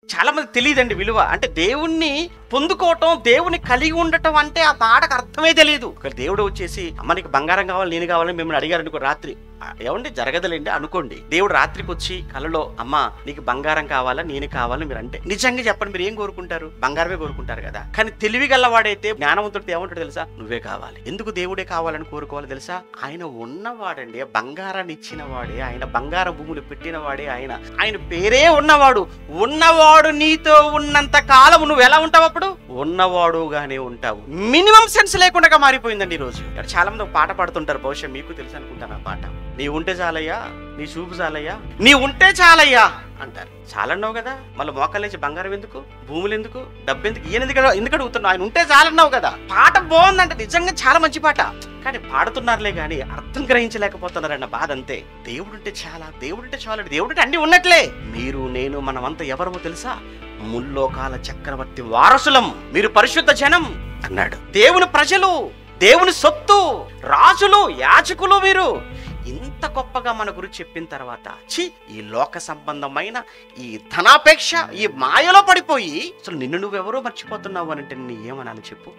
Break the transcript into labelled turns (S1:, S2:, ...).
S1: చాలా మంది తెలియదండి విలువ. అంటే దేవుణ్ణి పొందుకోవటం, దేవుని కలిగి ఉండటం అంటే ఆ మాటకు అర్థమే తెలియదు. దేవుడు వచ్చేసి అమ్మ నీకు బంగారం కావాలి, నేను కావాలని మిమ్మల్ని అడిగారు అనుకో రాత్రి, ఏమండి జరగదులేండి అనుకోండి. దేవుడు రాత్రికి వచ్చి కలలో అమ్మ నీకు బంగారం కావాలా, నేను కావాలని మీరు అంటే నిజంగా చెప్పండి, మీరు ఏం కోరుకుంటారు? బంగారమే కోరుకుంటారు కదా. కానీ తెలివి గల్లవాడైతే, జ్ఞానవంతుడితో ఏమంటాడు తెలుసా? నువ్వే కావాలి. ఎందుకు దేవుడే కావాలని కోరుకోవాలి తెలుసా? ఆయన ఉన్నవాడండి, బంగారాన్ని ఇచ్చిన వాడే ఆయన, బంగార భూములు పెట్టిన వాడే ఆయన, ఆయన పేరే ఉన్నవాడు. ఉన్నవాడు నీతో ఉన్నంత కాలం నువ్వు ఎలా ఉంటావు? అప్పుడు ఉన్నవాడుగానే ఉంటావు. మినిమం సెన్స్ లేకుండా మారిపోయిందండి ఈ రోజు. చాలా మంది ఒక పాట పాడుతుంటారు, బహుశా మీకు తెలుసు అనుకుంటాను ఆ పాట. నీ ఉంటే చాలయ్యా, నీ చూపు చాలయ్యా, నీ ఉంటే చాలయ్యా అంటారు. చాలన్నావు కదా, మళ్ళీ మోకాలేసి బంగారం ఎందుకు, భూములు ఎందుకు, డబ్బు ఎందుకు, ఈయన ఎందుకు అడుగుతున్నావు? ఆయన ఉంటే చాలన్నావు కదా. పాట బాగుందంటే నిజంగా చాలా మంచి పాట, కానీ పాడుతున్నారులే కానీ అర్థం గ్రహించలేకపోతున్నారన్న బాధ అంతే. దేవుడుంటే చాలా, దేవుడుంటే చాలు, దేవుడుంటే అన్ని ఉన్నట్లే. మీరు నేను మనమంతా ఎవరమో తెలుసా? ముల్లోకాల చక్రవర్తి వారసులం, మీరు పరిశుద్ధ జనం అన్నాడు. దేవుని ప్రజలు, దేవుని సొత్తు, రాజులు, యాజకులు మీరు. ఇంత గొప్పగా మన గురించి చెప్పిన తర్వాత ఈ లోక సంబంధమైన ఈ ధనాపేక్ష, ఈ మాయలో పడిపోయి అసలు నిన్ను నువ్వెవరో మర్చిపోతున్నావు అని అంటే నీ ఏమనాలి చెప్పు?